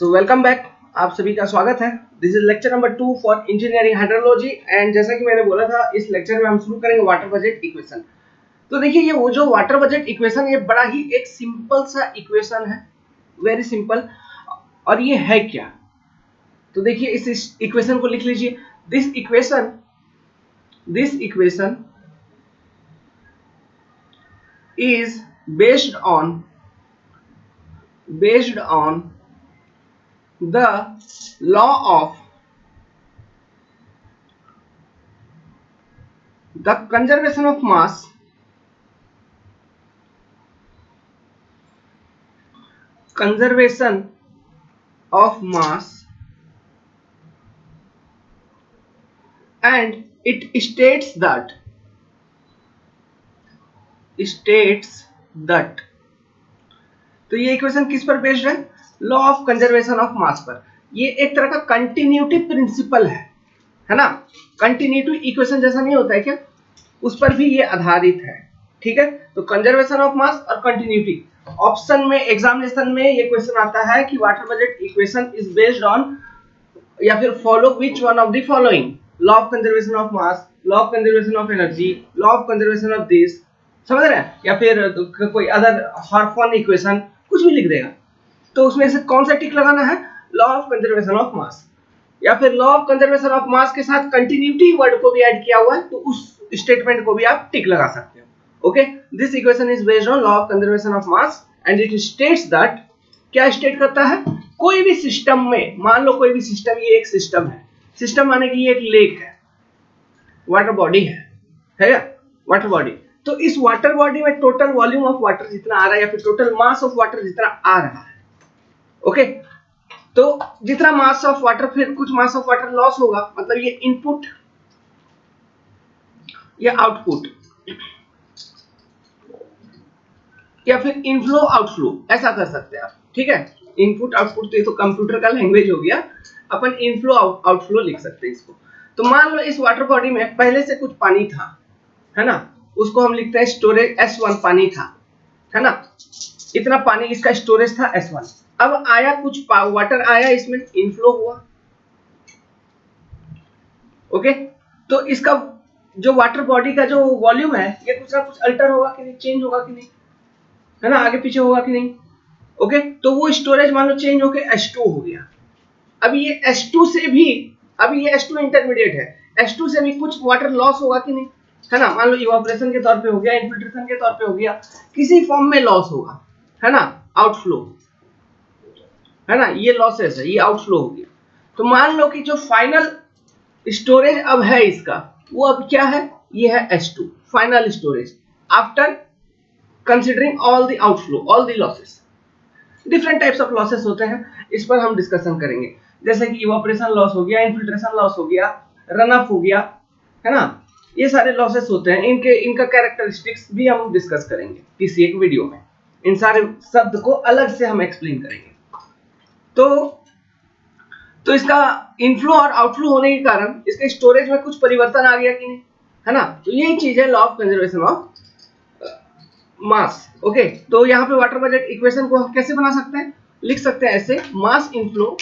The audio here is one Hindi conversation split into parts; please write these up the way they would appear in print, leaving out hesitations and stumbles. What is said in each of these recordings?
सो वेलकम बैक, आप सभी का स्वागत है। This is lecture number 2 for engineering hydrology and जैसा कि मैंने बोला था इस लेक्चर में हम शुरू करेंगे वाटर बजट इक्वेशन। तो देखिए ये वो जो वाटर बजट इक्वेशन ये बड़ा ही एक सिंपल सा इक्वेशन है, वेरी सिंपल। और ये है क्या, तो देखिए इस इक्वेशन को लिख लीजिए। This equation is based on the law of the conservation of mass and it states that तो ये इक्वेशन किस पर बेस्ड है? लॉ ऑफ कंजर्वेशन ऑफ मास पर। ये एक तरह का कंटिन्यूटी प्रिंसिपल है ना। कंटिन्यूटी इक्वेशन जैसा नहीं होता है क्या, उस पर भी ये आधारित है। ठीक है, तो कंजर्वेशन ऑफ मास और कंटिन्यूटी। ऑप्शन में एग्जामिनेशन में ये क्वेश्चन आता है कि water budget equation is based on या फिर follow which one of the following, law of conservation of mass, law of conservation of energy, law of conservation of this, समझ रहे हैं, या फिर कोई अदर हार्फन इक्वेशन, कुछ भी लिख देगा। तो उसमें से कौन सा टिक लगाना है? लॉ ऑफ कंजर्वेशन ऑफ मास, या फिर लॉ ऑफ कंजर्वेशन ऑफ मास के साथ कंटिन्यूटी वर्ड को भी ऐड किया हुआ है तो उस स्टेटमेंट को भी आप टिक लगा सकते हो। Okay, this equation is based on law of conservation of mass and it states that, क्या स्टेट करता है? कोई भी सिस्टम में, मान लो कोई भी सिस्टम, ये एक सिस्टम है, सिस्टम माने कि ये एक लेक है, वाटर बॉडी है वाटर बॉडी। तो इस वाटर बॉडी में टोटल वॉल्यूम ऑफ वाटर जितना आ रहा है या फिर टोटल मास ऑफ वाटर जितना आ रहा है, ओके, तो जितना मास ऑफ वाटर, फिर कुछ मास ऑफ वाटर लॉस होगा, मतलब ये इनपुट या आउटपुट या फिर इनफ्लो आउटफ्लो, ऐसा कर सकते हैं आप। ठीक है, इनपुट आउटपुट तो ये तो कंप्यूटर का लैंग्वेज हो गया, अपन इनफ्लो आउटफ्लो लिख सकते हैं इसको। तो मान लो इस वाटर बॉडी में पहले से कुछ पानी था, है ना, उसको हम लिखते हैं स्टोरेज S1 पानी था, है ना, इतना पानी इसका स्टोरेज था S1। अब आया कुछ वाटर आया, इसमें इनफ्लो हुआ। ओके, तो इसका जो वाटर बॉडी का जो वॉल्यूम है ये कुछ ना कुछ अल्टर होगा कि नहीं, चेंज होगा कि नहीं, है ना, आगे पीछे होगा कि नहीं। ओके, तो वो स्टोरेज मान लो चेंज होके H2 हो गया। अब ये H2 से भी, अभी ये H2 इंटरमीडिएट है, H2 से भी कुछ वाटर लॉस होगा कि नहीं, है ना, मान लो इवापोरेशन के तौर पे हो गया, इन्फिल्ट्रेशन के तौर पे हो गया, किसी फॉर्म में लॉस होगा, है ना, आउटफ्लो, है ना, ये लॉसेस है, ये आउटफ्लो हो गया। तो मान लो कि जो फाइनल स्टोरेज अब है इसका, वो अब क्या है? ये है H2 final storage after considering all the outflow, all the losses. Different types of losses होते हैं, इस पर हम डिस्कशन करेंगे, जैसे कि इवापोरेशन लॉस हो गया, इन्फिल्ट्रेशन लॉस हो गया, रन ऑफ हो गया, है ना, ये सारे लॉसेस होते हैं। इनका कैरेक्टरिस्टिक्स भी हम डिस्कस करेंगे किसी एक वीडियो में, इन सारे शब्द को अलग से हम एक्सप्लेन करेंगे। तो इसका इनफ्लो और आउटफ्लो होने के कारण इसके स्टोरेज में कुछ परिवर्तन आ गया कि नहीं, है ना, तो यही चीज है law of conservation of mass. Okay, तो यहाँ पे वाटर बजट इक्वेशन को हम कैसे बना सकते हैं? लिख सकते हैं ऐसे, mass inflow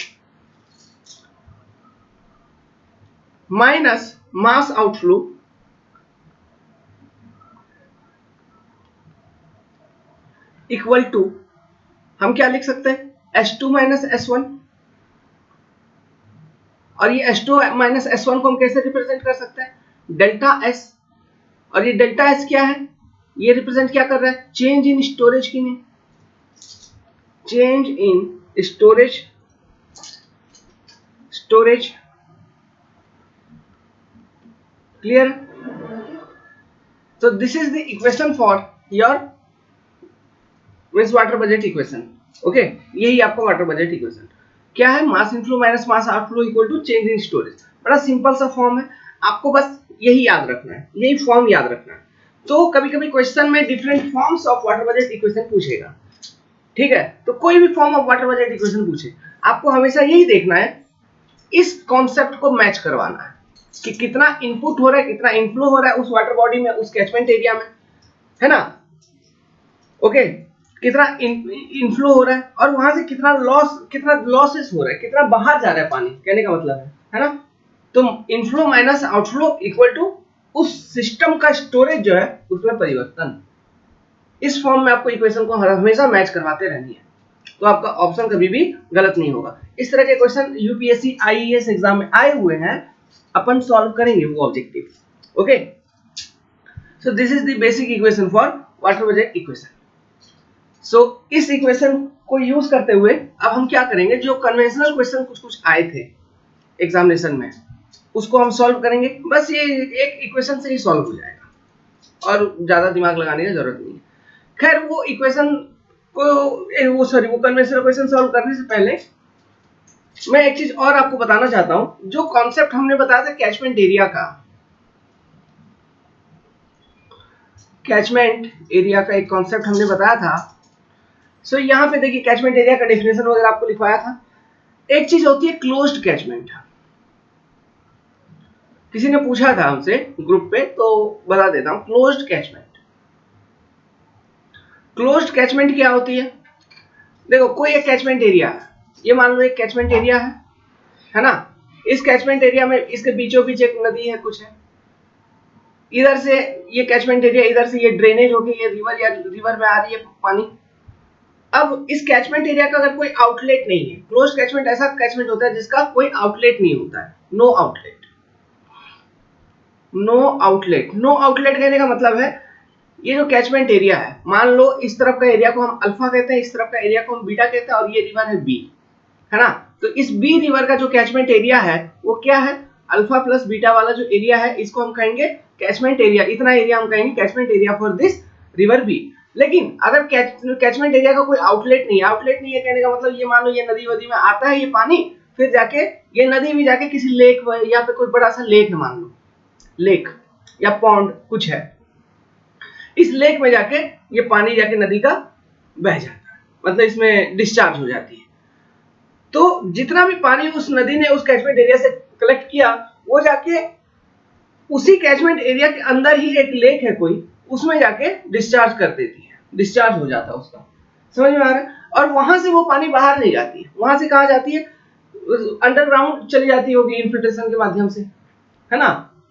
minus mass outflow equal to, हम क्या लिख सकते हैं? H2 minus S1। और ये H2 माइनस S1 को हम कैसे रिप्रेजेंट कर सकते हैं? Delta S। और ये डेल्टा S क्या है? ये रिप्रेजेंट क्या कर रहा है? चेंज इन स्टोरेज की नहीं, change in storage clear? So this is the equation for your water budget equation. Okay, यही आपका वाटर बजट इक्वेशन क्या है? Mass inflow minus mass outflow equal to change in storage. बड़ा सिंपल सा फॉर्म है, आपको बस यही याद रखना है, यही फॉर्म याद रखना है। तो कभी कभी क्वेश्चन में different forms of water budget equation पूछेगा, ठीक है, तो कोई भी form of water budget equation पूछे, आपको हमेशा यही देखना है, इस कॉन्सेप्ट को मैच करवाना है कि कितना इनपुट हो रहा है, कितना इनफ्लो हो रहा है उस वाटर बॉडी में, उस कैचमेंट एरिया में, है ना। ओके, कितना इनफ्लो हो रहा है और वहां से कितना लॉसेस हो रहा है, कितना बाहर जा रहा है पानी, कहने का मतलब है ना। तो inflow minus outflow equal to उस सिस्टम का स्टोरेज जो है उसमें परिवर्तन। इस फॉर्म में आपको इक्वेशन को हमेशा मैच करवाते रहनी है, तो आपका ऑप्शन कभी भी गलत नहीं होगा। इस तरह के क्वेश्चन यूपीएससी आईएएस एग्जाम में आए हुए हैं, अपन सॉल्व करेंगे वो objective. Okay, so this is the basic equation for water budget equation. So इस इक्वेशन को यूज करते हुए अब हम क्या करेंगे, जो कन्वेंशनल क्वेश्चन कुछ कुछ आए थे एग्जामिनेशन में उसको हम सॉल्व करेंगे। बस ये एक इक्वेशन से ही सॉल्व हो जाएगा और ज्यादा दिमाग लगाने की जरूरत नहीं है। खैर वो इक्वेशन को वो कन्वेंशनल क्वेश्चन सॉल्व करने से पहले मैं एक चीज और आपको बताना चाहता हूं। जो कॉन्सेप्ट हमने बताया था कैचमेंट एरिया का, कैचमेंट एरिया का एक कॉन्सेप्ट हमने बताया था। सो यहाँ पे देखिए कैचमेंट एरिया का डेफिनेशन वगैरह आपको लिखवाया था। एक चीज होती है क्लोज्ड कैचमेंट। किसी ने पूछा था हमसे ग्रुप पे, तो बता देता हूं क्लोज्ड कैचमेंट। क्लोज्ड कैचमेंट क्या होती है? देखो कोई एक कैचमेंट एरिया है, ये मान लो एक कैचमेंट एरिया है ना। इस कैचमेंट एरिया में इसके बीचों बीच एक नदी है कुछ है, इधर से ये कैचमेंट एरिया, इधर से ये ड्रेनेज होगी, ये रिवर या रिवर में आ रही है पानी। अब इस कैचमेंट एरिया का अगर कोई आउटलेट नहीं है, क्लोज्ड कैचमेंट ऐसा कैचमेंट होता है जिसका कोई आउटलेट नहीं होता है, no outlet. No outlet, no outlet कहने का मतलब है ये जो कैचमेंट एरिया है, मान लो इस तरफ का एरिया को हम अल्फा कहते हैं, इस तरफ का एरिया को हम बीटा कहते हैं और ये रिवर है बी, है ना। तो इस बी रिवर का जो कैचमेंट एरिया है वो क्या है, अल्फा प्लस बीटा वाला जो एरिया है इसको हम कहेंगे कैचमेंट एरिया। इतना एरिया हम कहेंगे catchment area for this river B. लेकिन अगर कैचमेंट एरिया का कोई आउटलेट नहीं है, आउटलेट नहीं है कहने का मतलब ये मान लो ये नदी वदी में आता है ये पानी, फिर जाके ये नदी भी जाके किसी लेक या फिर कोई बड़ा सा लेक है, मान लो लेक या पॉन्ड कुछ है, इस लेक में जाके ये पानी जाके नदी का बह जाता है, मतलब इसमें डिस्चार्ज हो जाती है। तो जितना भी पानी उस नदी ने उस कैचमेंट एरिया से कलेक्ट किया वो जाके उसी कैचमेंट एरिया के अंदर ही एक लेक है कोई, उसमें जाके डिस्चार्ज कर देती है, डिस्चार्ज हो जाता है उसका। समझ में आ रहा है? और वहां से वो पानी बाहर नहीं जाती है, वहां से कहाँ जाती है, अंडरग्राउंड चली जाती होगी इन्फिल्ट्रेशन के माध्यम से, है ना।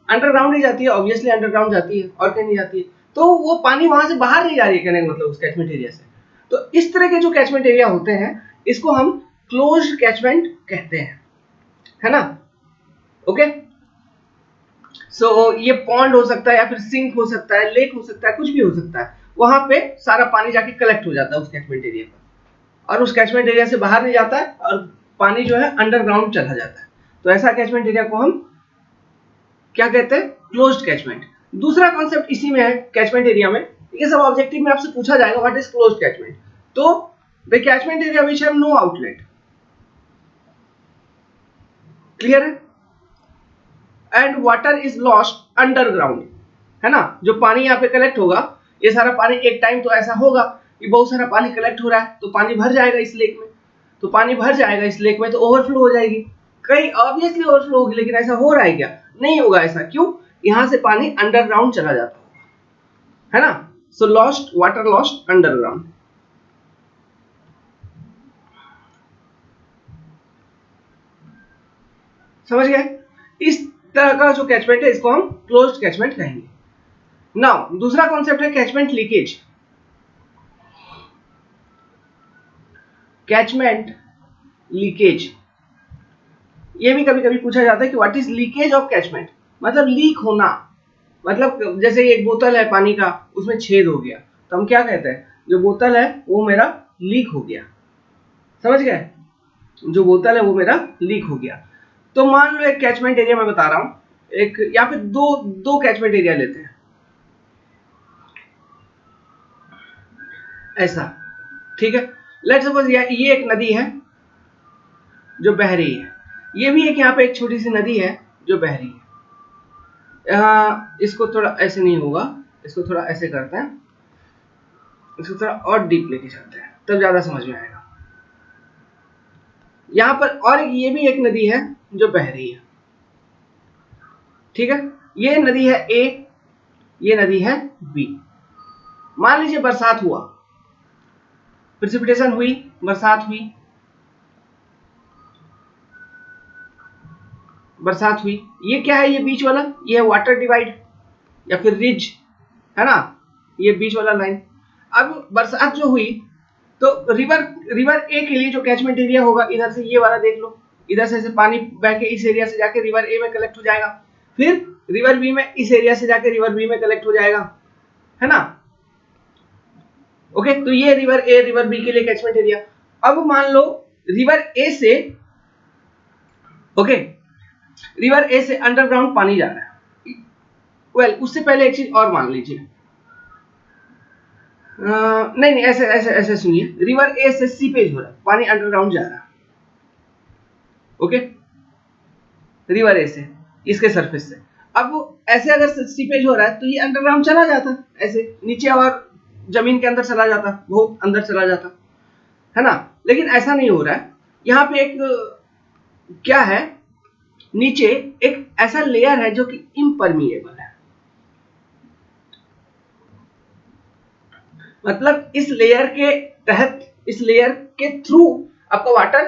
अंडरग्राउंड ही जाती है, ऑब्वियसली अंडरग्राउंड जाती है और कहीं नहीं जाती है। तो वो पानी वहां से बाहर नहीं जा रही है कहने का मतलब उस कैचमेंट एरिया से। तो इस तरह के जो कैचमेंट एरिया होते हैं इसको हम क्लोज्ड कैचमेंट कहते हैं, है ना। ओके, सो ये पॉन्ड हो सकता है या फिर सिंक हो सकता है, लेक हो सकता है, कुछ भी हो सकता है, वहां पे सारा पानी जाके कलेक्ट हो जाता है उस कैचमेंट एरिया पर और उस कैचमेंट एरिया से बाहर नहीं जाता है और पानी जो है अंडरग्राउंड चला जाता है। तो ऐसा कैचमेंट एरिया को हम क्या कहते हैं, क्लोज्ड कैचमेंट। दूसरा कॉन्सेप्ट इसी में है कैचमेंट एरिया में, ये सब ऑब्जेक्टिव में आपसे पूछा जाएगा व्हाट इज क्लोज्ड कैचमेंट। तो the catchment area which have no outlet, clear है, and water is lost underground, है ना। जो पानी यहाँ पे कलेक्ट होगा, ये सारा पानी एक टाइम तो ऐसा होगा कि बहुत सारा पानी कलेक्ट हो रहा है तो पानी भर जाएगा इस लेक में, तो पानी भर जाएगा इस लेक में तो ओवरफ्लो हो जाएगी, कहीं ऑब्वियसली ओवरफ्लो होगी। लेकिन ऐसा हो रहा है क्या, नहीं होगा ऐसा, क्यों, यहां से पानी अंडरग्राउंड चला जाता होगा, है ना। So lost, water lost underground. समझ गए? इस तरह का जो कैचमेंट है इसको हम क्लोज्ड कैचमेंट कहेंगे। नाउ दूसरा कॉन्सेप्ट है कैचमेंट लीकेज। कैचमेंट लीकेज, ये भी कभी कभी पूछा जाता है कि what is leakage of catchment, मतलब लीक होना, मतलब जैसे एक बोतल है पानी का, उसमें छेद हो गया तो हम क्या कहते हैं, जो बोतल है वो मेरा लीक हो गया। समझ गए, जो बोतल है वो मेरा लीक हो गया। तो मान लो एक कैचमेंट एरिया मैं बता रहा हूं, एक यहाँ पे दो कैचमेंट एरिया लेते हैं ऐसा, ठीक है। लेट्स सपोज ये एक नदी है जो बह रही है, ये भी एक यहाँ पे एक छोटी सी नदी है जो बह रही है। इसको थोड़ा ऐसे नहीं होगा, इसको थोड़ा ऐसे करते हैं, इसको थोड़ा और डीप लेके चलते हैं तब ज्यादा समझ में आएगा। यहाँ पर और ये भी एक नदी है जो बह रही है, ठीक है। ये नदी है ए, ये नदी है बी। मान लीजिए बरसात हुआ, प्रिसिपिटेशन हुई, बरसात हुई, बरसात हुई। ये क्या है, ये बीच वाला, ये है वाटर डिवाइड या फिर रिज, है ना, ये बीच वाला लाइन। अब बरसात जो हुई तो रिवर ए के लिए जो कैचमेंट एरिया होगा, इधर से ये वाला देख लो, इधर से पानी बह के इस एरिया से जाके रिवर ए में कलेक्ट हो जाएगा, फिर रिवर बी में इस एरिया से जाके रिवर बी में कलेक्ट हो जाएगा, है ना। ओके, तो ये रिवर ए रिवर बी के लिए कैचमेंट एरिया। अब मान लो रिवर ए से, ओके, रिवर ए से अंडरग्राउंड पानी जा रहा है। वेल, उससे पहले एक चीज और मान लीजिए, नहीं ऐसे ऐसे ऐसे सुनिए, रिवर ए से सीपेज हो रहा है, पानी अंडरग्राउंड जा रहा है, ओके, रिवर ए से इसके सरफेस से। अब ऐसे अगर सीपेज हो रहा है तो ये अंडरग्राउंड चला जाता, ऐसे नीचे और जमीन के अंदर चला जाता, बहुत अंदर चला जाता, है ना। लेकिन ऐसा नहीं हो रहा है, यहाँ पे एक क्या है, नीचे एक ऐसा लेयर है जो कि इम्परमिएबल है, मतलब इस लेयर के तहत, इस लेयर के थ्रू आपका वाटर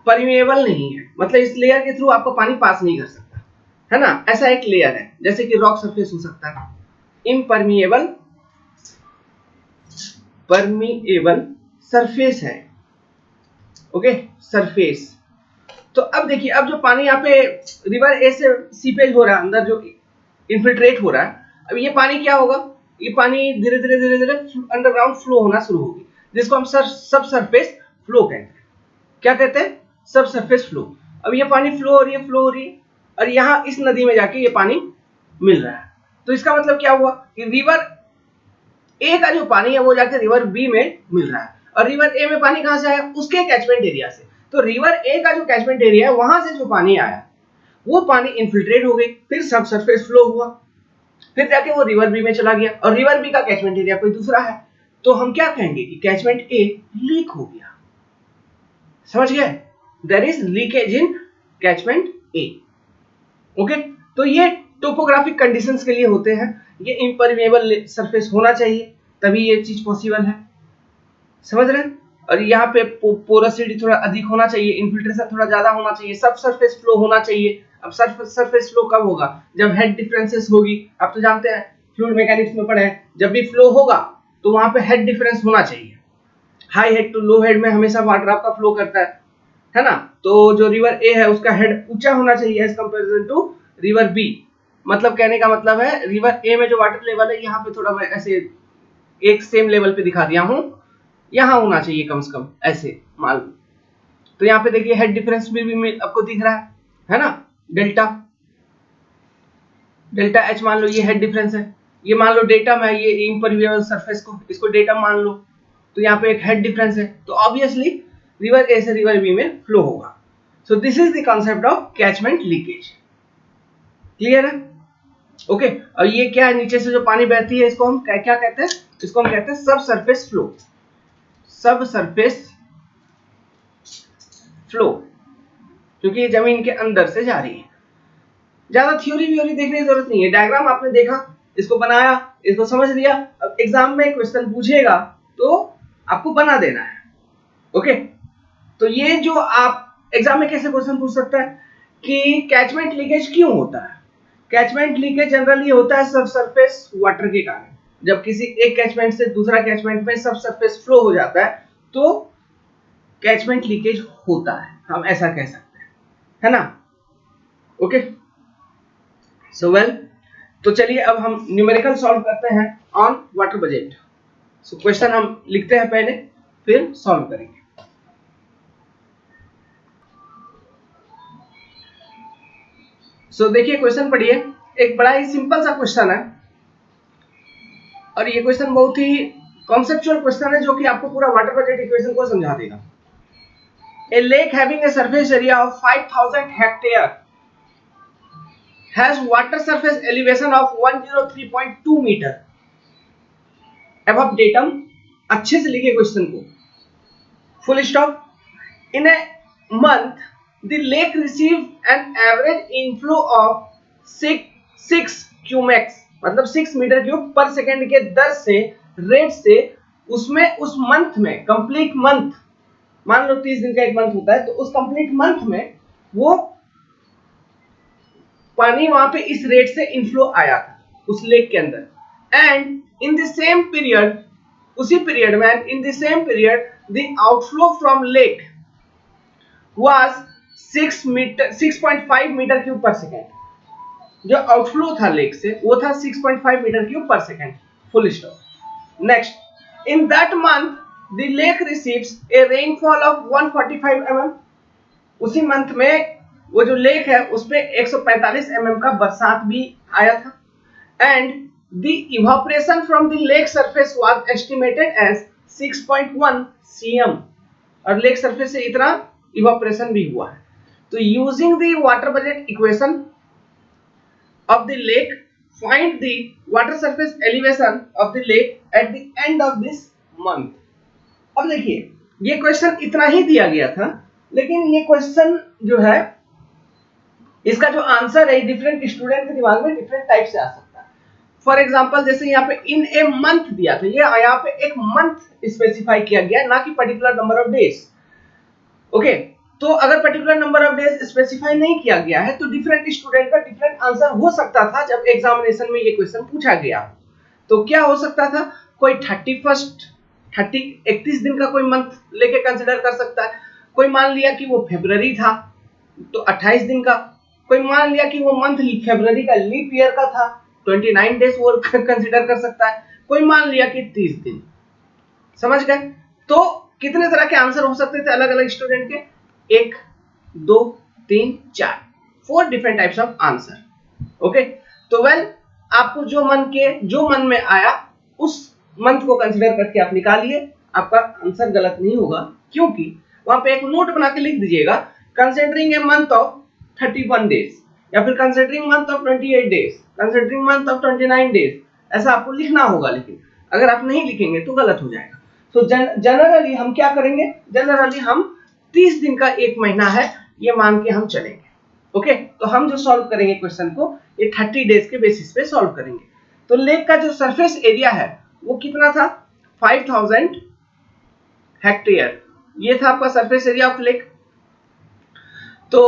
परमिएबल नहीं है, मतलब इस लेयर के थ्रू आपका पानी पास नहीं कर सकता, है ना। ऐसा एक लेयर है, जैसे कि रॉक सरफेस हो सकता है, इम्परमिएबल परमिएबल सरफेस है, ओके, सरफेस। तो अब देखिए, अब जो पानी यहाँ पे रिवर ए से सीपेज हो रहा है, अंदर जो इन्फिल्ट्रेट हो रहा है, अब ये पानी क्या होगा, ये पानी धीरे धीरे धीरे धीरे अंडरग्राउंड फ्लो होना शुरू होगी, जिसको हम सब सरफेस फ्लो कहते हैं। क्या कहते हैं, सब सरफेस फ्लो। अब ये पानी फ्लो हो रही है, फ्लो हो रही है, और यहाँ इस नदी में जाके ये पानी मिल रहा है। तो इसका मतलब क्या हुआ कि रिवर ए का जो पानी है वो जाके रिवर बी में मिल रहा है, और रिवर ए में पानी कहां से आया, उसके कैचमेंट एरिया से। तो रिवर ए का जो कैचमेंट एरिया है, वहां से जो पानी आया वो पानी इन्फिल्ट्रेट हो गई, फिर सब सरफेस फ्लो हुआ, फिर जाके वो रिवर बी में चला गया, और रिवर बी का कैचमेंट एरिया कोई दूसरा है, तो हम क्या कहेंगे कि कैचमेंट ए लीक हो गया। समझ गए, there is leakage in catchment A, okay. तो ये टोपोग्राफिक कंडीशंस के लिए होते हैं, ये इम्परमेबल सरफेस होना चाहिए, तभी ये चीज पॉसिबल है, समझ रहे हैं। और यहाँ पे पोरोसिटी थोड़ा अधिक होना चाहिए, इन्फिल्ट्रेशन थोड़ा ज्यादा होना चाहिए, सब सरफेस फ्लो होना चाहिए। अब सरफेस फ्लो कब होगा, जब हेड डिफरेंसेस होगी। आप तो जानते हैं, फ्लूइड मैकेनिक्स में पढ़े हैं, जब भी फ्लो होगा तो वहां पे हेड डिफरेंस होना चाहिए। High head to low head में हमेशा वाटर आपका फ्लो करता है ना। तो जो रिवर ए है उसका हेड ऊंचा होना चाहिए as comparison to river B. मतलब कहने का मतलब है, रिवर ए में जो वाटर लेवल है, यहाँ पे थोड़ा मैं ऐसे एक सेम लेवल पे दिखा दिया हूं, यहाँ होना चाहिए कम से कम, ऐसे मान लो। तो यहाँ पे देखिए हेड डिफरेंस भी आपको दिख रहा है ना, डेल्टा डेल्टा एच मान लो, ये हेड डिफरेंस है। ये मान लो डेटा में, ये इम्परमेबल सरफेस को, इसको डेटा मान लो, तो यहाँ पे एक हेड डिफरेंस है, तो ऑब्वियसली रिवर ए से रिवर बी में फ्लो होगा। सो this is the concept of catchment leakage. Clear है, ओके। और ये क्या है, नीचे से जो पानी बहती है, इसको हम क्या कहते हैं, इसको हम कहते हैं सब सरफेस फ्लो, सब सरफेस फ्लो, क्योंकि ये जमीन के अंदर से जा रही है। ज्यादा थ्योरी व्योरी देखने की जरूरत नहीं है, डायग्राम आपने देखा, इसको बनाया, इसको समझ लिया। अब एग्जाम में क्वेश्चन पूछेगा तो आपको बना देना है, ओके। तो ये जो आप एग्जाम में कैसे क्वेश्चन पूछ सकता है कि कैचमेंट लीकेज क्यों होता है। कैचमेंट लीकेज जनरली होता है सब सरफेस वाटर के कारण। जब किसी एक कैचमेंट से दूसरा कैचमेंट में सब सरफेस फ्लो हो जाता है तो कैचमेंट लीकेज होता है, हम ऐसा कह सकते हैं, है ना, ओके। सो वेल, तो चलिए अब हम न्यूमेरिकल सॉल्व करते हैं on water budget. So question हम लिखते हैं पहले, फिर सॉल्व करेंगे। सो देखिए क्वेश्चन पढ़िए, एक बड़ा ही सिंपल सा क्वेश्चन है, और ये क्वेश्चन बहुत ही कॉन्सेप्चुअल क्वेश्चन है, जो कि आपको पूरा वाटर बजट इक्वेशन को समझा देगा। A lake having a surface area of 5000 hectare has water surface elevation of 103.2 meter above datum। अच्छे से लिखिए क्वेश्चन को, full stop. In a month the lake received an average inflow of 6 cumex, मतलब 6 मीटर क्यूब पर सेकेंड के दर से, रेट से उसमें उस मंथ में कंप्लीट मंथ, मान लो 30 दिन का एक मंथ होता है, तो उस कंप्लीट मंथ में वो पानी वहां पे इस रेट से इनफ्लो आया था उस लेक के अंदर, and in the same period, उसी पीरियड में, in the same period the outflow from lake was 6.5 metre cube per second. जो आउटफ्लो था लेक से वो था 6.5 metre cube per second, full stop. Next, in that month the lake receives a rainfall of 145 mm। उसी मंथ में वो जो लेक है उस पे 145 mm का बरसात भी आया था, and the evaporation from the lake surface was estimated as 6.1 cm, और लेक सरफेस से इतना इवापोरेशन भी हुआ है। तो using the water budget equation of the lake, find the water surface elevation of the lake at the end of this month। अब देखिए ये क्वेश्चन इतना ही दिया गया था, लेकिन ये क्वेश्चन जो है इसका जो आंसर है डिफरेंट स्टूडेंट के दिमाग में डिफरेंट टाइप से आ सकता है। फॉर एग्जांपल जैसे यहाँ पे इन ए मंथ दिया था, ये यहाँ पे एक मंथ स्पेसिफाई किया गया, ना कि particular number of days. Okay, तो अगर particular number of days specify नहीं किया गया है तो डिफरेंट स्टूडेंट का डिफरेंट आंसर हो सकता था जब एग्जामिनेशन में ये क्वेश्चन पूछा गया। तो क्या हो सकता था, कोई 31 दिन का कोई मंथ लेके कंसीडर कर सकता है, कोई मान लिया कि वो फरवरी था तो 28 दिन का, कोई मान लिया कि वो मंथ फरवरी का लीप ईयर का था 29 डेज वो कंसीडर कर सकता है, कोई मान लिया कि 30 दिन। समझ गए? तो कितने तरह के आंसर हो सकते थे अलग अलग स्टूडेंट के, 1 2 3 4, 4 different types of answer. Okay, तो वेल आपको जो मन में आया उस मंथ को कंसीडर करके आप निकालिए, आपका आंसर गलत नहीं होगा, क्योंकि वहां पे एक नोट बना के लिख दीजिएगा considering a month of 31 days, या फिर considering month of 28 days, considering month of 29 days, ऐसा आपको लिखना होगा। लेकिन अगर आप नहीं लिखेंगे तो गलत हो जाएगा। तो जनरली हम क्या करेंगे, जनरली हम 30 दिन का एक महीना है ये मान के हम चलेंगे। ओके, तो हम जो सॉल्व करेंगे क्वेश्चन को ये 30 डेज के बेसिस पे सॉल्व करेंगे। तो लेक का जो सरफेस एरिया है वो कितना था, 5000 हेक्टेयर, ये था आपका सरफेस एरिया ऑफ लेक। तो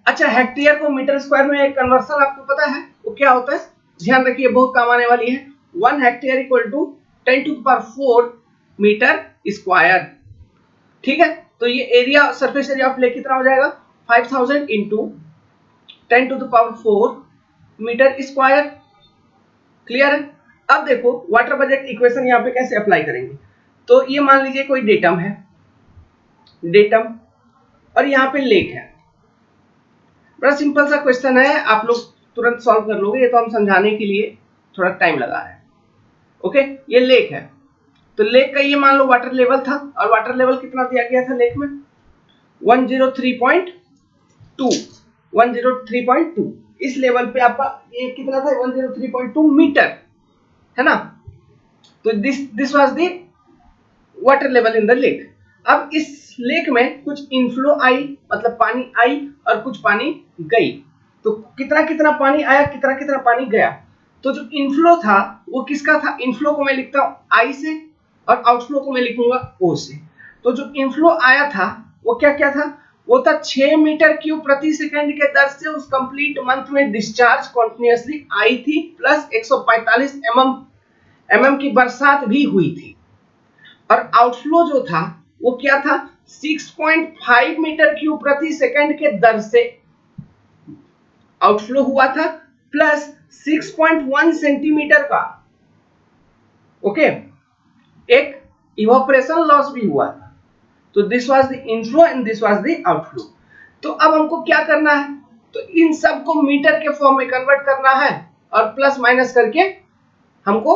अच्छा, हेक्टेयर को मीटर स्क्वायर में कन्वर्सन आपको पता है वो क्या होता है, ध्यान रखिए बहुत काम आने वाली है। 1 hectare equal to 10⁴ metre square. ठीक है, तो ये area surface area of lake कितना हो जाएगा, 5000 इंटू 10⁴ मीटर स्क्वायर। क्लियर है? अब देखो वाटर बजट इक्वेशन यहाँ पे कैसे अप्लाई करेंगे। तो ये मान लीजिए कोई डेटम है, डेटम, और यहाँ पे लेक है। बड़ा सिंपल सा क्वेश्चन है, आप लोग तुरंत सॉल्व कर लोगे, ये तो हम समझाने के लिए थोड़ा टाइम लगा है। ओके, ये लेक है, तो लेक का ये मान लो वाटर लेवल था, और वाटर लेवल कितना दिया गया था लेक में, 103.2, 103.2। इस लेवल पे आपका ये कितना था, 103.2 मीटर, है ना। तो this was the water level in the lake. अब इस लेक में कुछ इनफ्लो आई, मतलब पानी आई, और कुछ पानी गई। तो कितना कितना पानी आया, कितना कितना पानी गया। तो जो इनफ्लो था वो किसका था, इनफ्लो को मैं लिखता हूं आई से, और आउटफ्लो को मैं लिखूंगा ओ से। तो जो इनफ्लो आया था वो क्या क्या था, वो था 6 मीटर क्यूब प्रति सेकंड के दर से उस कंप्लीट मंथ में डिस्चार्ज कॉन्टिन्यूअसली आई थी, प्लस 145 mm की बरसात भी हुई थी। और आउटफ्लो जो था वो क्या था, 6.5 मीटर क्यूब प्रति सेकंड के दर से आउटफ्लो हुआ था, प्लस 6.1 सेंटीमीटर का ओके एक इवापोरेशन लॉस भी हुआ था। तो this was the inflow and this was the outflow. तो अब हमको क्या करना है, तो इन सब को मीटर के फॉर्म में कन्वर्ट करना है, और प्लस माइनस करके हमको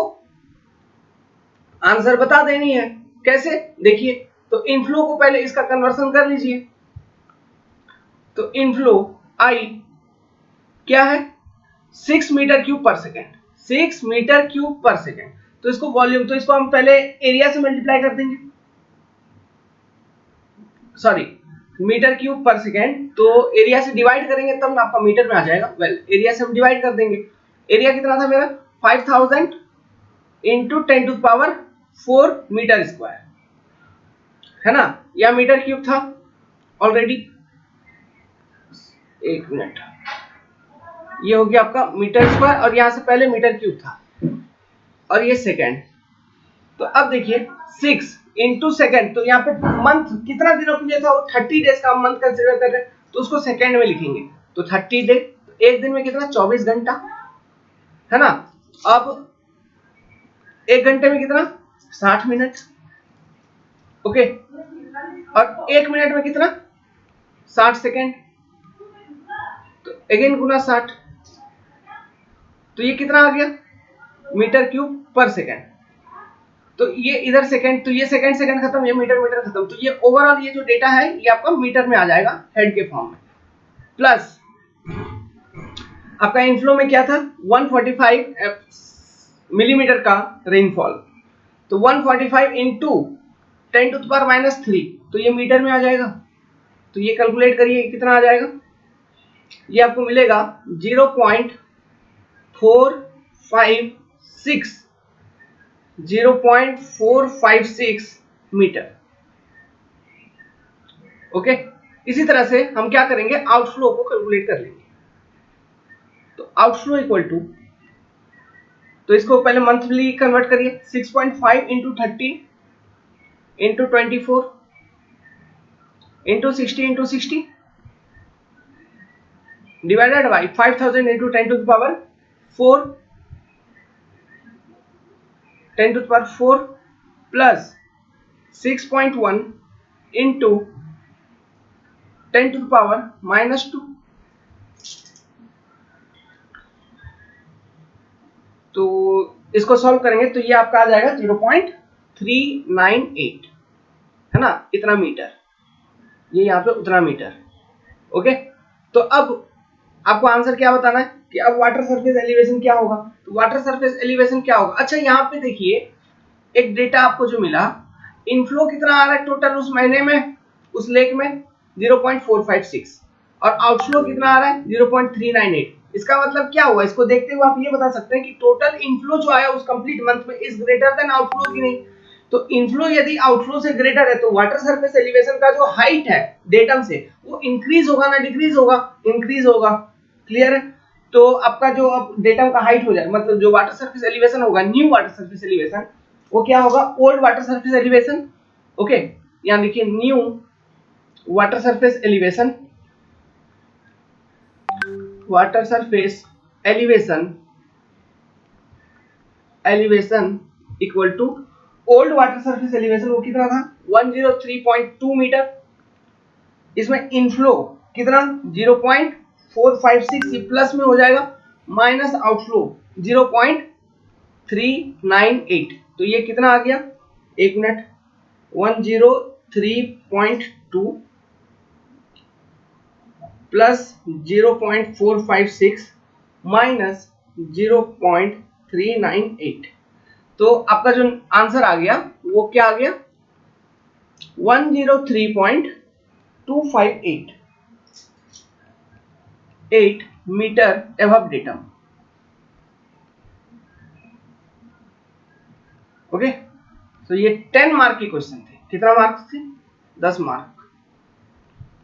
आंसर बता देनी है। कैसे, देखिए, तो इनफ्लो को पहले इसका कन्वर्सन कर लीजिए। तो इनफ्लो आई क्या है, 6 metre cube per second, 6 metre cube per second. तो इसको वॉल्यूम, तो इसको हम पहले एरिया से मल्टीप्लाई कर देंगे, sorry metre cube per second, तो एरिया से डिवाइड करेंगे तब आपका मीटर में आ जाएगा। वेल, एरिया से हम डिवाइड कर देंगे। एरिया कितना था मेरा, 5000 इंटू 10⁻⁶ 4 मीटर स्क्वायर, है ना, या मीटर क्यूब था ऑलरेडी। एक मिनट, ये हो गया आपका मीटर स्क्वायर और यहां से पहले मीटर क्यूब था और ये सेकेंड। तो अब देखिए 6 इंटू सेकेंड, तो यहाँ पे मंथ कितना दिनों के लिए था, वो 30 डेज का मंथ कंसिडर कर रहे हैं तो उसको सेकेंड में लिखेंगे। तो 30 डे, तो एक दिन में कितना, 24 घंटा, है ना। अब एक घंटे में कितना, 60 मिनट, ओके। और एक मिनट में कितना, 60 सेकेंड, तो अगेन गुना 60, तो ये कितना आ गया, मीटर क्यूब पर सेकेंड। तो ये इधर सेकेंड, तो ये सेकेंड सेकेंड खत्म, ये मीटर मीटर खत्म, तो ये ओवरऑल ये जो डेटा है ये आपका मीटर में आ जाएगा हेड के फॉर्म में। प्लस आपका इनफ्लो में क्या था, 145 मिलीमीटर का रेनफॉल, तो 145 इंटू 10⁻⁻3, तो ये मीटर में आ जाएगा। तो ये कैलकुलेट करिए कितना आ जाएगा, ये आपको मिलेगा 0.456 मीटर, ओके। इसी तरह से हम क्या करेंगे, आउटफ्लो को कैलकुलेट कर लेंगे। तो आउटफ्लो इक्वल टू, तो इसको पहले मंथली कन्वर्ट करिए, 6.5 into 30 into 24 into 60 into 60 divided by 5000 into 10⁻4 plus 6.1 into 10⁻⁻2। तो इसको सॉल्व करेंगे तो ये आपका आ जाएगा 0.398, है ना, इतना मीटर, ये यहाँ पे उतना मीटर, ओके। तो अब आपको आंसर क्या बताना है कि अब वाटर सरफेस एलिवेशन क्या होगा। तो वाटर सरफेस एलिवेशन क्या होगा, अच्छा यहाँ पे देखिए एक डेटा आपको जो मिला, इनफ्लो कितना आ रहा है टोटल उस महीने में, उस लेक में 0.456 और आउटफ्लो कितना आ रहा है 0.398। इसका मतलब क्या हुआ, इसको देखते हुए आप ये बता सकते हैं कि टोटल इनफ्लो जो आया उस कंप्लीट मंथ में इज ग्रेटर देन आउटफ्लो की नहीं। तो इनफ्लो यदि आउटफ्लो से ग्रेटर है तो वाटर सरफेस एलिवेशन का जो हाइट है डेटम से वो इंक्रीज होगा ना डिक्रीज होगा, इंक्रीज होगा, क्लियर है। तो आपका जो अब डेटम का हाइट हो जाए, मतलब जो वाटर सरफेस एलिवेशन होगा, न्यू वाटर सरफेस एलिवेशन, वो क्या होगा, old water surface elevation, okay. यहाँ देखिए new water surface elevation, water surface elevation equal to old water surface elevation, वो कितना था 103.2 मीटर। इसमें इनफ्लो कितना 0.456, ये प्लस में हो जाएगा, माइनस आउटफ्लो 0.398, तो ये कितना आ गया, एक मिनट, 103.2 प्लस 0.456 माइनस 0.398, तो आपका जो आंसर आ गया वो क्या आ गया, 103.258 मीटर एबव डेटम, ओके। तो ये 10 मार्क के क्वेश्चन थे, कितना मार्क्स थे, 10 मार्क,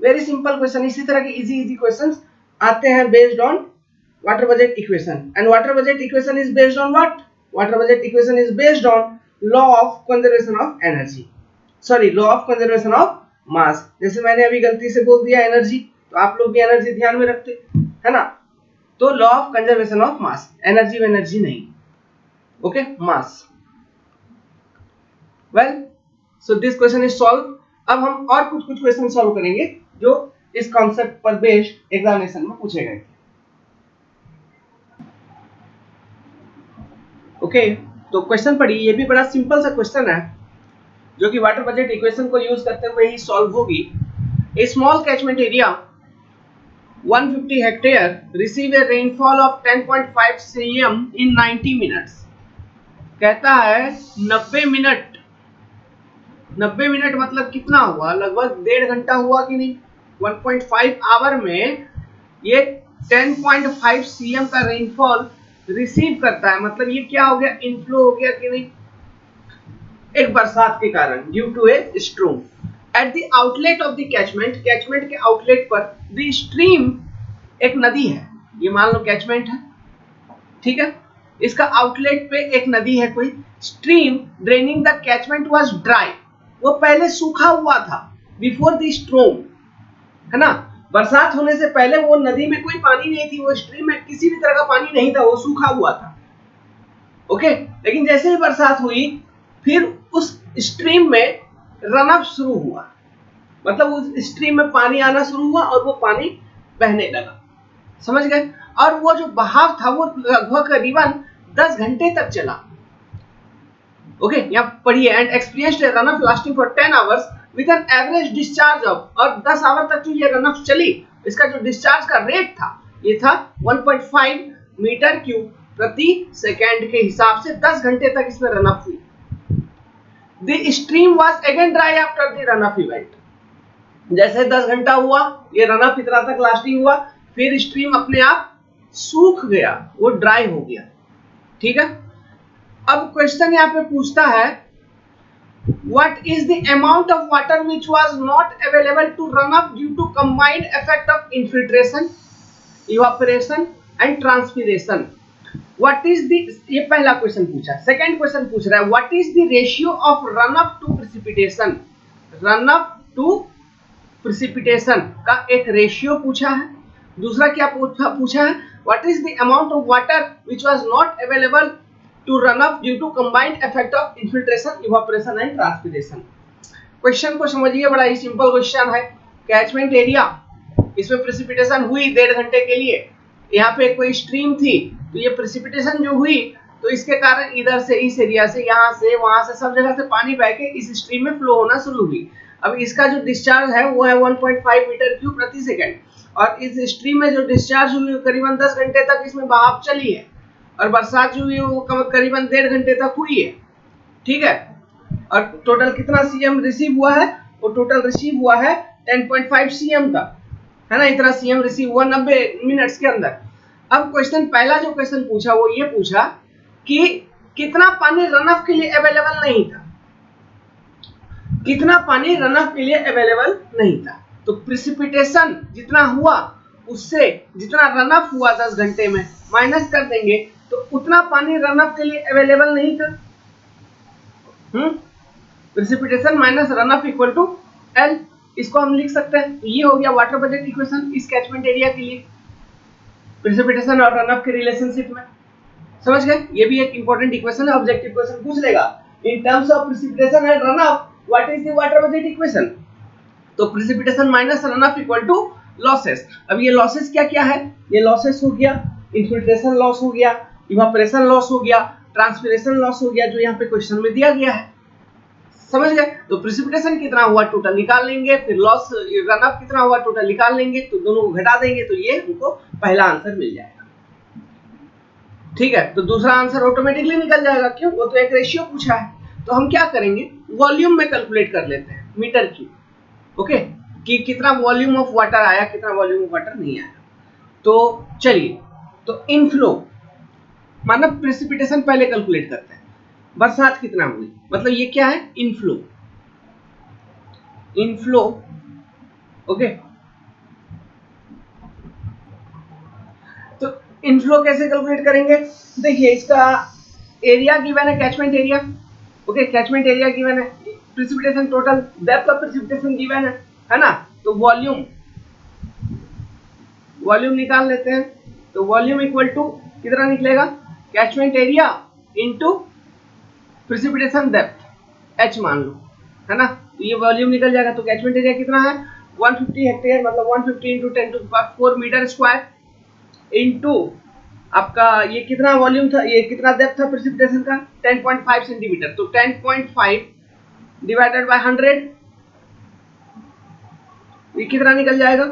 वेरी सिंपल क्वेश्चन। इसी तरह के इजी क्वेश्चंस आते हैं based on water budget equation, and water budget equation is based on what, water budget equation is based on law of conservation of energy, sorry law of conservation of मास। जैसे मैंने अभी गलती से बोल दिया एनर्जी, तो आप लोग भी एनर्जी ध्यान में रखते, है ना। तो law of conservation of mass, energy energy नहीं, okay, mass. Well, so this question is solve. अब हम और कुछ क्वेश्चन सॉल्व करेंगे जो इस कॉन्सेप्ट पर बेस्ड एग्जामिनेशन में पूछे गए थे, ओके। तो क्वेश्चन पढ़िए, ये भी बड़ा सिंपल सा क्वेश्चन है जो कि वाटर बजट इक्वेशन को यूज करते हुए ही सॉल्व होगी। A small catchment area 150 hectare receive a rainfall of 10.5 cm in 90 minutes. कहता है 90 मिनट मतलब कितना हुआ, लगभग 1.5 घंटा हुआ कि नहीं। 1.5 आवर में ये 10.5 cm का रेनफॉल रिसीव करता है, मतलब ये क्या हो गया, इनफ्लो हो गया कि नहीं। एक बरसात के कारण, due to a stream at the outlet of the catchment, catchment के आउटलेट पर द स्ट्रीम, एक नदी है, ये मान लो कैचमेंट है, ठीक है, इसका आउटलेट पे एक नदी है कोई, stream draining the catchment was dry, वो पहले सूखा हुआ था, बिफोर द स्ट्रीम, है ना, बरसात होने से पहले वो नदी में कोई पानी नहीं थी, वो स्ट्रीम में किसी भी तरह का पानी नहीं था, वो सूखा हुआ था, ओके। लेकिन जैसे ही बरसात हुई फिर उस स्ट्रीम में रन अप शुरू हुआ, मतलब उस स्ट्रीम में पानी आना शुरू हुआ और वो पानी बहने लगा, समझ गए। और वो जो बहाव था वो लगभग करीबन 10 घंटे तक चला, ओके। यहाँ पढ़िए, and experienced A run up lasting for 10 hours with an average discharge of, और 10 आवर तक जो ये रन अप चली, इसका जो डिस्चार्ज का रेट था ये था 1.5 मीटर क्यूब प्रति सेकेंड के हिसाब से 10 घंटे तक इसमें रन अप हुई। The stream was again dry after the run up event, जैसे 10 घंटा हुआ ये रन अप इतना तक लास्टिंग हुआ, फिर स्ट्रीम अपने आप सूख गया, वो ड्राई हो गया, ठीक है। अब क्वेश्चन यहाँ पे पूछता है what is the amount of water which was not available to run up due to combined effect of infiltration, evaporation and transpiration, what is the, ये पहला क्वेश्चन पूछा। सेकंड क्वेश्चन पूछ रहा है what is the ratio of run up to precipitation, run up to precipitation का एक रेशियो पूछा है। दूसरा क्या पूछा है what is the amount of water which was not available to run up due to combined effect of infiltration, evaporation and transpiration। Question को समझिए, बड़ा ही सिंपल क्वेश्चन है। कैचमेंट एरिया, इसमें प्रेसिपिटेशन हुई 1.5 घंटे के लिए, यहाँ पे कोई स्ट्रीम थी, तो ये प्रेसिपिटेशन जो हुई तो इसके कारण इधर से, इस एरिया से, यहाँ से, वहां से, सब जगह से पानी बह के इस स्ट्रीम में फ्लो होना शुरू हुई। अब इसका जो डिस्चार्ज है वो है 1.5 मीटर क्यूब प्रति सेकेंड, और इस स्ट्रीम में जो डिस्चार्ज हुई करीबन 10 घंटे तक इसमें बहाव चली है, और बरसात जो हुई है वो करीबन 1.5 घंटे तक हुई है, ठीक है। और टोटल कितना सीएम रिसीव हुआ है, वो टोटल रिसीव हुआ है 10.5 सीएम का, है ना, इतना सीएम रिसीव हुआ 90 मिनट्स के अंदर। अब क्वेश्चन, पहला जो क्वेश्चन पूछा वो ये पूछा कि कितना पानी रन ऑफ के लिए अवेलेबल नहीं था, कितना पानी रन ऑफ के लिए अवेलेबल नहीं था। तो प्रेसिपिटेशन जितना हुआ उससे जितना रन ऑफ हुआ 10 घंटे में माइनस कर देंगे तो उतना पानी रन ऑफ के लिए अवेलेबल नहीं था। Precipitation minus runoff equal to L, इसको हम लिख सकते हैं। तो ये हो गया वाटर बजट इक्वेशन इस कैचमेंट एरिया के लिए, प्रेसिपिटेशन और रन ऑफ के रिलेशनशिप में, समझ गए। ये भी एक इंपॉर्टेंट इक्वेशन है, ऑब्जेक्टिव क्वेश्चन पूछ लेगा। In terms of precipitation and runoff what is the water budget equation, तो precipitation minus runoff equal to losses. अब ये लॉसेस क्या क्या है, ये लॉसेस हो गया, इन्फिल्ट्रेशन लॉस हो गया, इवापोरेशन लॉस हो गया, ट्रांसपिरेशन लॉस हो गया, जो यहाँ पे क्वेश्चन में दिया गया है, समझ गए। तो प्रेसिपिटेशन कितना हुआ टोटल निकाल लेंगे, फिर लॉस रन ऑफ कितना हुआ टोटल निकाल लेंगे, तो दोनों को घटा देंगे तो ये हमको पहला आंसर मिल जाएगा, ठीक है। तो दूसरा आंसर ऑटोमेटिकली निकल जाएगा, क्यों, वो तो एक रेशियो पूछा है। तो हम क्या करेंगे, वॉल्यूम में कैलकुलेट कर लेते हैं, मीटर क्यूब, ओके, कि कितना वॉल्यूम ऑफ वाटर आया, कितना वॉल्यूम ऑफ वाटर नहीं आया। तो चलिए, तो इनफ्लो मतलब प्रेसिपिटेशन पहले कैलकुलेट करते हैं, बरसात कितना हुई, मतलब ये क्या है, इनफ्लो, इनफ्लो, ओके। तो इनफ्लो कैसे कैलकुलेट करेंगे, देखिए इसका एरिया गिवन है, catchment area, okay, catchment area given है, precipitation total depth of precipitation given है ना। तो वॉल्यूम, वॉल्यूम निकाल लेते हैं। तो वॉल्यूम इक्वल टू कितना निकलेगा, catchment area into precipitation depth h मान लो, है ना। तो ये वॉल्यूम निकल जाएगा। तो कैचमेंट एरिया कितना है, 150 हेक्टेयर, मतलब 150 इंटू 10⁴ मीटर स्क्वायर इंटू आपका ये कितना वॉल्यूम था, ये कितना डेप्थ था प्रेसिपिटेशन का, 10.5 सेंटीमीटर। तो 10.5 डिवाइडेड बाय 100, ये कितना निकल जाएगा,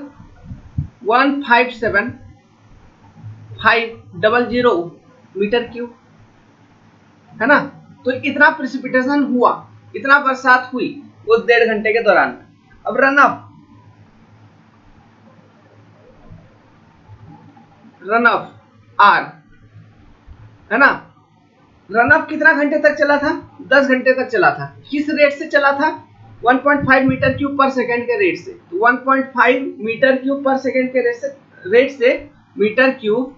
157,500 मीटर क्यूब, है ना। तो इतना प्रेसिपिटेशन हुआ, इतना बरसात हुई उस 1.5 घंटे के दौरान। अब रन ऑफ आर, है ना, रन अप कितना घंटे तक चला था? 10 घंटे तक चला था। किस रेट से चला था? 1.5 मीटर क्यूब पर सेकंड के रेट से। तो 1.5 मीटर क्यूब पर सेकंड के रेट से मीटर क्यूब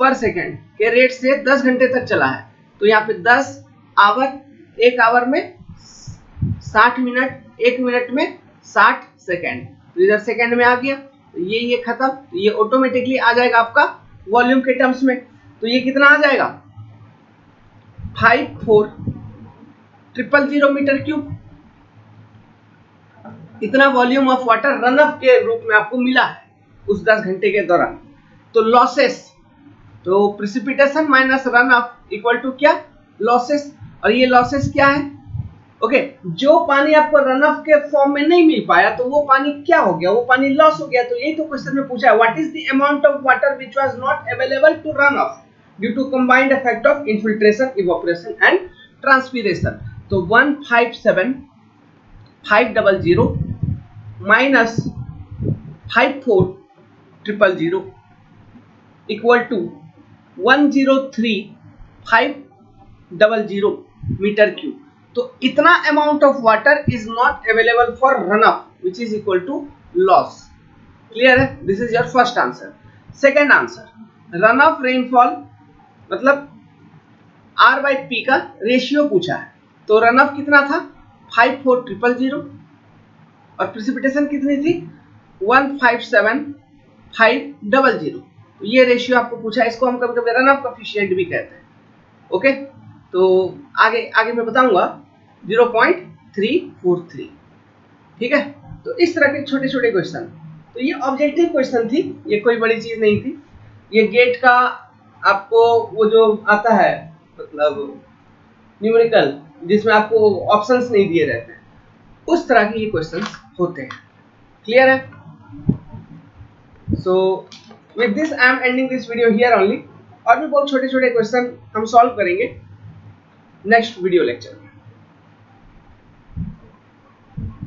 पर सेकंड के रेट से 10 घंटे तक चला है। तो यहाँ पे 10 आवर, 1 आवर में 60 मिनट, 1 मिनट में 60 सेकंड। तो इधर सेकंड में आ गया, तो ये खत्म। तो ये ऑटोमेटिकली आ जाएगा आपका वॉल्यूम के टर्म्स में। तो ये कितना आ जाएगा? 54,000 मीटर क्यूब। इतना volume of water run up के रूप में आपको मिला है उस 10 घंटे के दौरान। तो लॉसेस, तो precipitation minus run up equal to क्या? लॉसेस। और ये लॉसेस क्या है? ओके, जो पानी आपको रन अप के फॉर्म में नहीं मिल पाया तो वो पानी क्या हो गया? वो पानी लॉस हो गया। तो यही तो क्वेश्चन में पूछा है, what is the amount of water which was not available to run up due to combined effect of infiltration, evaporation and transpiration. तो 157,500 minus 54,000 equal to 103,500 metre cube. तो इतना amount of water is not available for run up which is equal to loss. Clear है? This is your first answer. Second answer, runoff rainfall मतलब R बाई P का रेशियो पूछा है। तो रन ऑफ कितना था? 54,000 और प्रिसिपिटेशन कितनी थी? 157,500। तो ये रेशियो आपको पूछा है। इसको हम कभी कभी रन ऑफ कोएफिशिएंट भी कहते हैं। ओके, तो आगे मैं बताऊंगा 0.343। ठीक है, तो इस तरह के छोटे छोटे क्वेश्चन। तो ये ऑब्जेक्टिव क्वेश्चन थी, ये कोई बड़ी चीज नहीं थी। ये गेट का आपको वो जो आता है मतलब न्यूमेरिकल, जिसमें आपको ऑप्शंस नहीं दिए रहते हैं, उस तरह के ये क्वेश्चंस होते हैं। क्लियर है? So with this I am ending this video here only. और भी बहुत छोटे छोटे क्वेश्चन हम सॉल्व करेंगे नेक्स्ट वीडियो लेक्चर में।